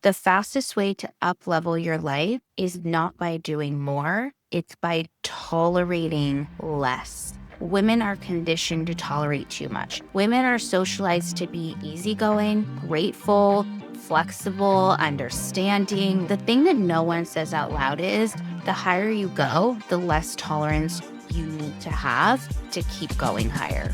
The fastest way to up-level your life is not by doing more, it's by tolerating less. Women are conditioned to tolerate too much. Women are socialized to be easygoing, grateful, flexible, understanding. The thing that no one says out loud is the higher you go, the less tolerance you need to have to keep going higher.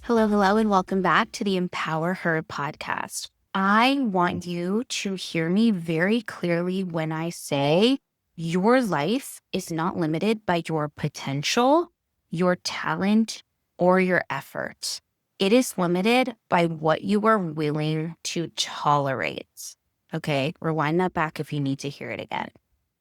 Hello, and welcome back to the EmpowerHer Podcast. I want you to hear me very clearly when I say your life is not limited by your potential, your talent, or your effort. It is limited by what you are willing to tolerate. Okay, rewind that back if you need to hear it again.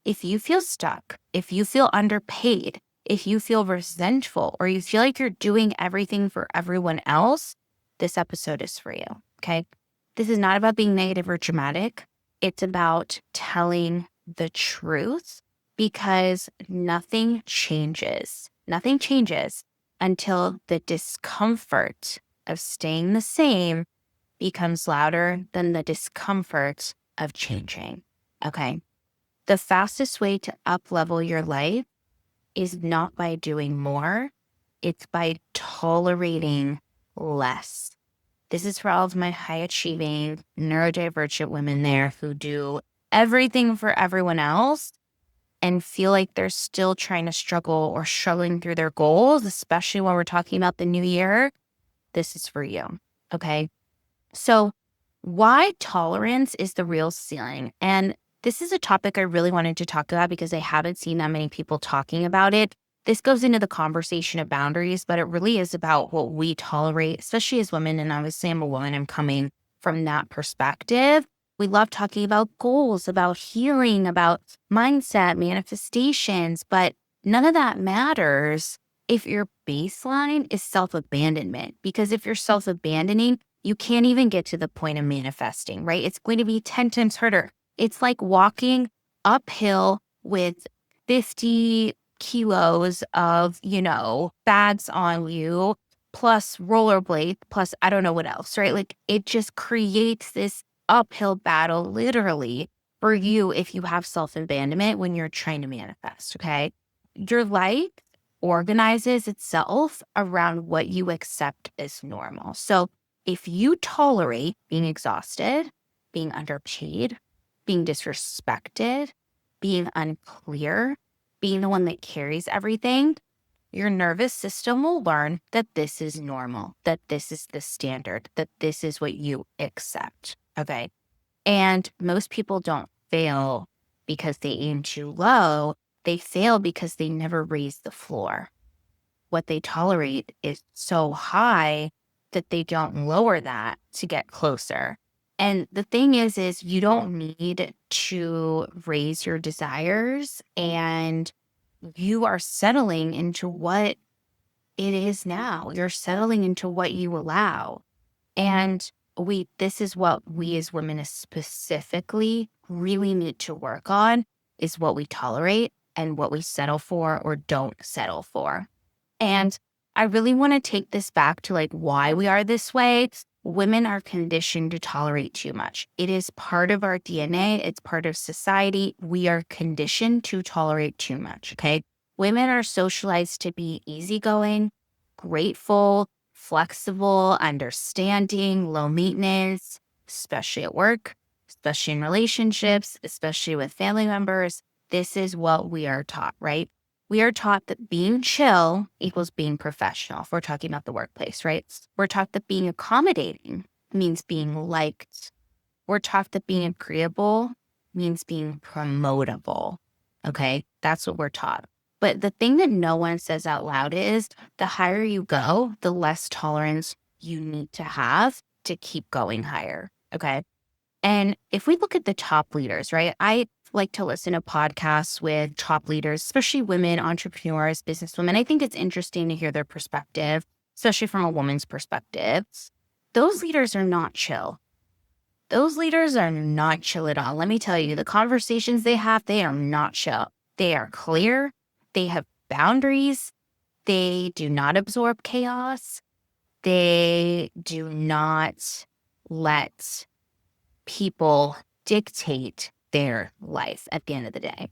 If you feel stuck, if you feel underpaid, if you feel resentful, or you feel like you're doing everything for everyone else, this episode is for you, okay? This is not about being negative or dramatic. It's about telling the truth because nothing changes. Nothing changes until the discomfort of staying the same becomes louder than the discomfort of changing, okay? The fastest way to up-level your life is not by doing more, it's by tolerating less. This is for all of my high-achieving, neurodivergent women there who do everything for everyone else and feel like they're still trying to struggle or struggling through their goals, especially when we're talking about the new year. This is for you, okay? So why tolerance is the real ceiling? And this is a topic I really wanted to talk about because I haven't seen that many people talking about it. This goes into the conversation of boundaries, but it really is about what we tolerate, especially as women. And obviously I'm a woman, I'm coming from that perspective. We love talking about goals, about healing, about mindset, manifestations, but none of that matters if your baseline is self-abandonment. Because if you're self-abandoning, you can't even get to the point of manifesting, right? It's going to be 10 times harder. It's like walking uphill with 50 kilos of, bags on you, plus rollerblades, plus I don't know what else, right? Like it just creates this uphill battle literally for you if you have self-abandonment when you're trying to manifest, okay? Your life organizes itself around what you accept as normal. So if you tolerate being exhausted, being underpaid, being disrespected, being unclear, being the one that carries everything, your nervous system will learn that this is normal, that this is the standard, that this is what you accept, okay? And most people don't fail because they aim too low. They fail because they never raise the floor. What they tolerate is so high that they don't lower that to get closer. And the thing is you don't need to raise your desires, and you are settling into what it is now. You're settling into what you allow. And this is what we as women specifically really need to work on is what we tolerate and what we settle for or don't settle for. And I really want to take this back to like why we are this way. Women are conditioned to tolerate too much. It is part of our DNA. It's part of society. We are conditioned to tolerate too much, okay? Women are socialized to be easygoing, grateful, flexible, understanding, low maintenance, especially at work, especially in relationships, especially with family members. This is what we are taught, right? We are taught that being chill equals being professional. If we're talking about the workplace, right? We're taught that being accommodating means being liked. We're taught that being agreeable means being promotable. Okay, that's what we're taught. But the thing that no one says out loud is the higher you go, the less tolerance you need to have to keep going higher. Okay. And if we look at the top leaders, right? I like to listen to podcasts with top leaders, especially women, entrepreneurs, businesswomen. I think it's interesting to hear their perspective, especially from a woman's perspective. Those leaders are not chill. Those leaders are not chill at all. Let me tell you, the conversations they have, they are not chill. They are clear. They have boundaries. They do not absorb chaos. They do not let people dictate their life at the end of the day.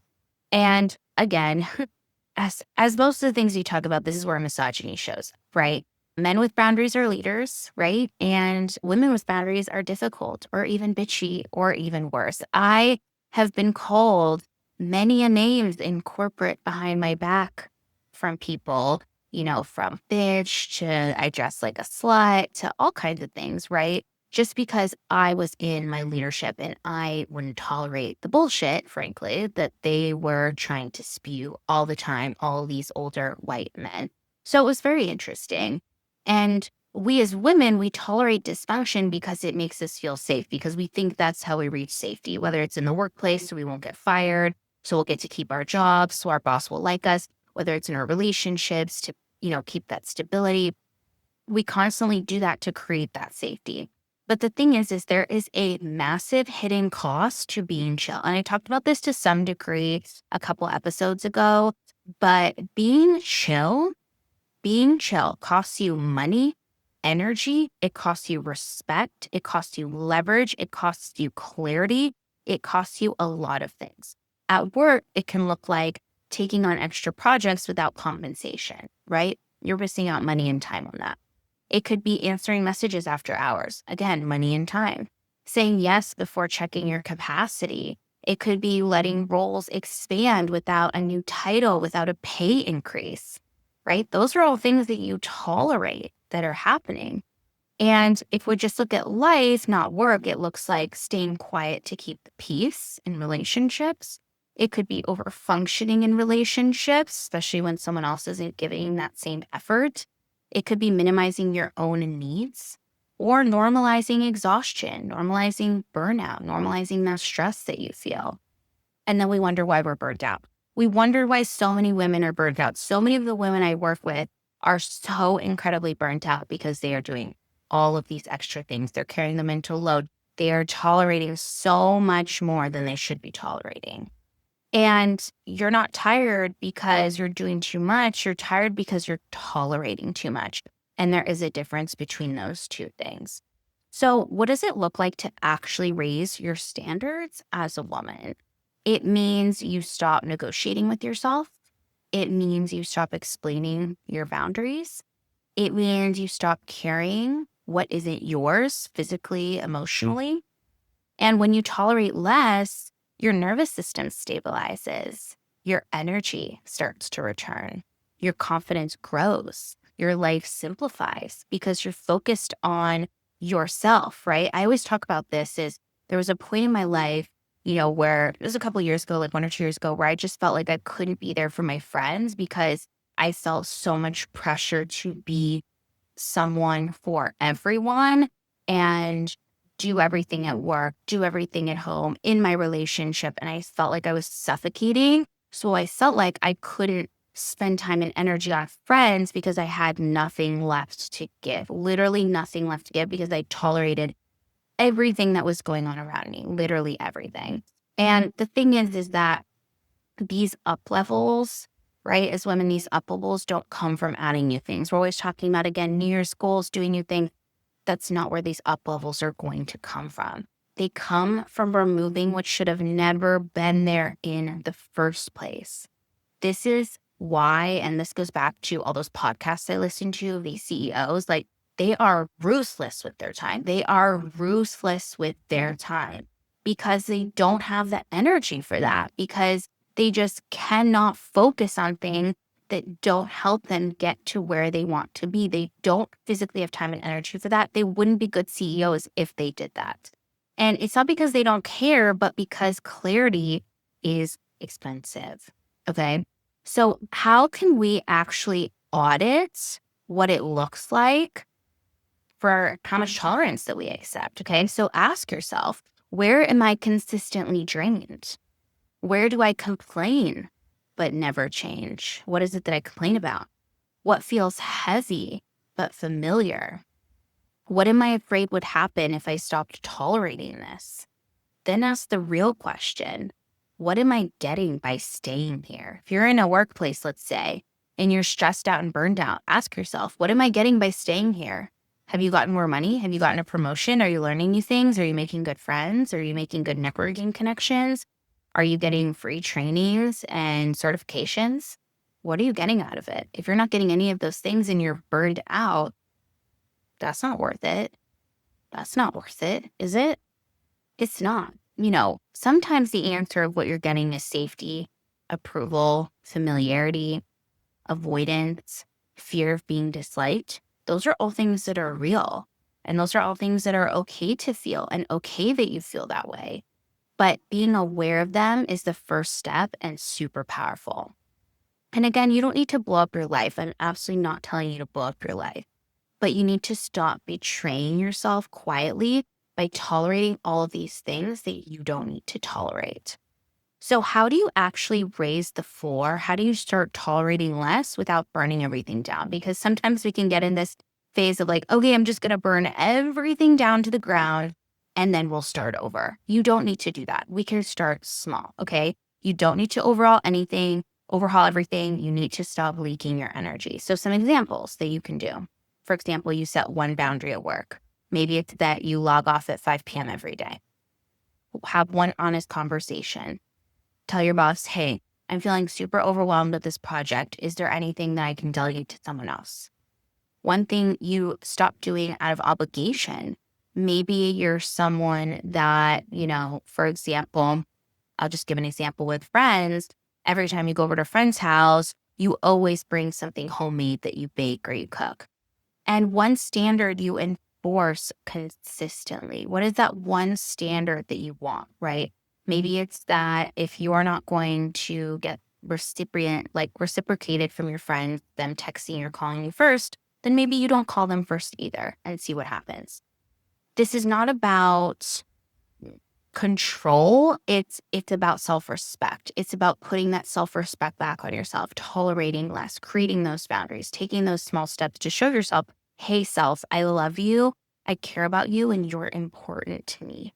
And again, as most of the things you talk about, this is where misogyny shows, right? Men with boundaries are leaders, right? And women with boundaries are difficult or even bitchy or even worse. I have been called many a names in corporate behind my back from people, from bitch to I dress like a slut to all kinds of things, right? Just because I was in my leadership and I wouldn't tolerate the bullshit, frankly, that they were trying to spew all the time, all these older white men. So it was very interesting. And we as women, we tolerate dysfunction because it makes us feel safe, because we think that's how we reach safety, whether it's in the workplace, so we won't get fired, so we'll get to keep our jobs, so our boss will like us, whether it's in our relationships to, keep that stability. We constantly do that to create that safety. But the thing is there is a massive hidden cost to being chill. And I talked about this to some degree a couple episodes ago, but being chill costs you money, energy, it costs you respect, it costs you leverage, it costs you clarity, it costs you a lot of things. At work, it can look like taking on extra projects without compensation, right? You're missing out money and time on that. It could be answering messages after hours. Again, money and time. Saying yes before checking your capacity. It could be letting roles expand without a new title, without a pay increase, right? Those are all things that you tolerate that are happening. And if we just look at life, not work, it looks like staying quiet to keep the peace in relationships. It could be over functioning in relationships, especially when someone else isn't giving that same effort. It could be minimizing your own needs or normalizing exhaustion, normalizing burnout, normalizing that stress that you feel. And then we wonder why we're burnt out. We wonder why so many women are burnt out. So many of the women I work with are so incredibly burnt out because they are doing all of these extra things. They're carrying the mental load. They are tolerating so much more than they should be tolerating. And you're not tired because you're doing too much. You're tired because you're tolerating too much. And there is a difference between those two things. So what does it look like to actually raise your standards as a woman? It means you stop negotiating with yourself. It means you stop explaining your boundaries. It means you stop carrying what isn't yours physically, emotionally. And when you tolerate less, your nervous system stabilizes, your energy starts to return, your confidence grows, your life simplifies because you're focused on yourself, right? I always talk about this is there was a point in my life, where it was a couple of years ago, like 1 or 2 years ago, where I just felt like I couldn't be there for my friends because I felt so much pressure to be someone for everyone and do everything at work, do everything at home, in my relationship. And I felt like I was suffocating. So I felt like I couldn't spend time and energy on friends because I had nothing left to give, literally nothing left to give because I tolerated everything that was going on around me, literally everything. And the thing is that these up levels, right, as women, these up levels don't come from adding new things. We're always talking about, again, New Year's goals, doing new things. That's not where these up levels are going to come from. They come from removing what should have never been there in the first place. This is why, and this goes back to all those podcasts I listen to, these CEOs, like they are ruthless with their time. They are ruthless with their time because they don't have the energy for that, because they just cannot focus on things that don't help them get to where they want to be. They don't physically have time and energy for that. They wouldn't be good CEOs if they did that. And it's not because they don't care, but because clarity is expensive. Okay. So how can we actually audit what it looks like for how much tolerance that we accept? Okay. So ask yourself, where am I consistently drained? Where do I complain but never change? What is it that I complain about? What feels heavy but familiar? What am I afraid would happen if I stopped tolerating this? Then ask the real question. What am I getting by staying here? If you're in a workplace, let's say, and you're stressed out and burned out, ask yourself, what am I getting by staying here? Have you gotten more money? Have you gotten a promotion? Are you learning new things? Are you making good friends? Are you making good networking connections? Are you getting free trainings and certifications? What are you getting out of it? If you're not getting any of those things and you're burned out, that's not worth it. That's not worth it, is it? It's not. Sometimes the answer of what you're getting is safety, approval, familiarity, avoidance, fear of being disliked. Those are all things that are real. And those are all things that are okay to feel and okay that you feel that way. But being aware of them is the first step and super powerful. And again, you don't need to blow up your life. I'm absolutely not telling you to blow up your life. But you need to stop betraying yourself quietly by tolerating all of these things that you don't need to tolerate. So how do you actually raise the floor? How do you start tolerating less without burning everything down? Because sometimes we can get in this phase of like, okay, I'm just going to burn everything down to the ground and then we'll start over. You don't need to do that. We can start small, okay? You don't need to overhaul everything. You need to stop leaking your energy. So some examples that you can do. For example, you set one boundary at work. Maybe it's that you log off at 5 p.m. every day. Have one honest conversation. Tell your boss, hey, I'm feeling super overwhelmed with this project. Is there anything that I can delegate to someone else? One thing you stop doing out of obligation. Maybe you're someone that, for example, I'll just give an example with friends. Every time you go over to a friend's house, you always bring something homemade that you bake or you cook. And one standard you enforce consistently. What is that one standard that you want, right? Maybe it's that if you are not going to get reciprocated from your friends, them texting or calling you first, then maybe you don't call them first either and see what happens. This is not about control. It's about self-respect. It's about putting that self-respect back on yourself, tolerating less, creating those boundaries, taking those small steps to show yourself, hey, self, I love you. I care about you and you're important to me.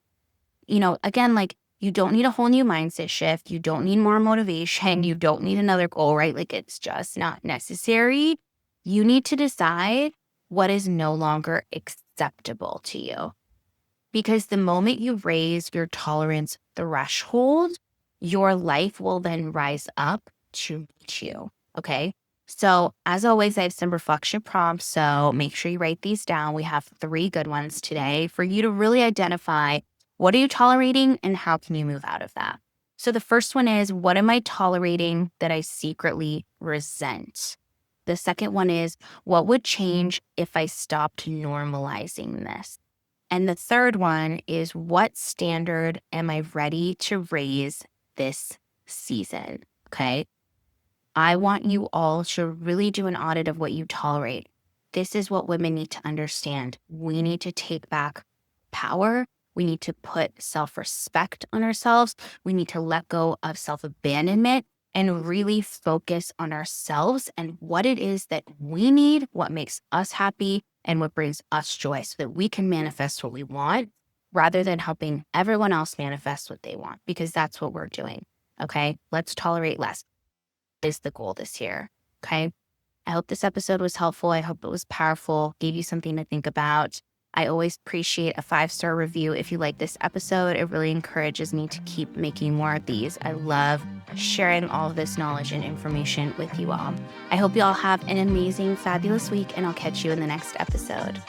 Again, you don't need a whole new mindset shift. You don't need more motivation. You don't need another goal, right? It's just not necessary. You need to decide what is no longer acceptable to you. Because the moment you raise your tolerance threshold, your life will then rise up to meet you, okay? So as always, I have some reflection prompts, so make sure you write these down. We have 3 good ones today for you to really identify what are you tolerating and how can you move out of that. So the first one is, what am I tolerating that I secretly resent? The second one is, what would change if I stopped normalizing this? And the third one is, what standard am I ready to raise this season? Okay. I want you all to really do an audit of what you tolerate. This is what women need to understand. We need to take back power. We need to put self-respect on ourselves. We need to let go of self-abandonment and really focus on ourselves and what it is that we need, what makes us happy, and what brings us joy so that we can manifest what we want rather than helping everyone else manifest what they want, because that's what we're doing. Okay. Let's tolerate less is the goal this year. Okay. I hope this episode was helpful. I hope it was powerful, gave you something to think about. I always appreciate a 5-star review if you like this episode. It really encourages me to keep making more of these. I love sharing all of this knowledge and information with you all. I hope you all have an amazing, fabulous week, and I'll catch you in the next episode.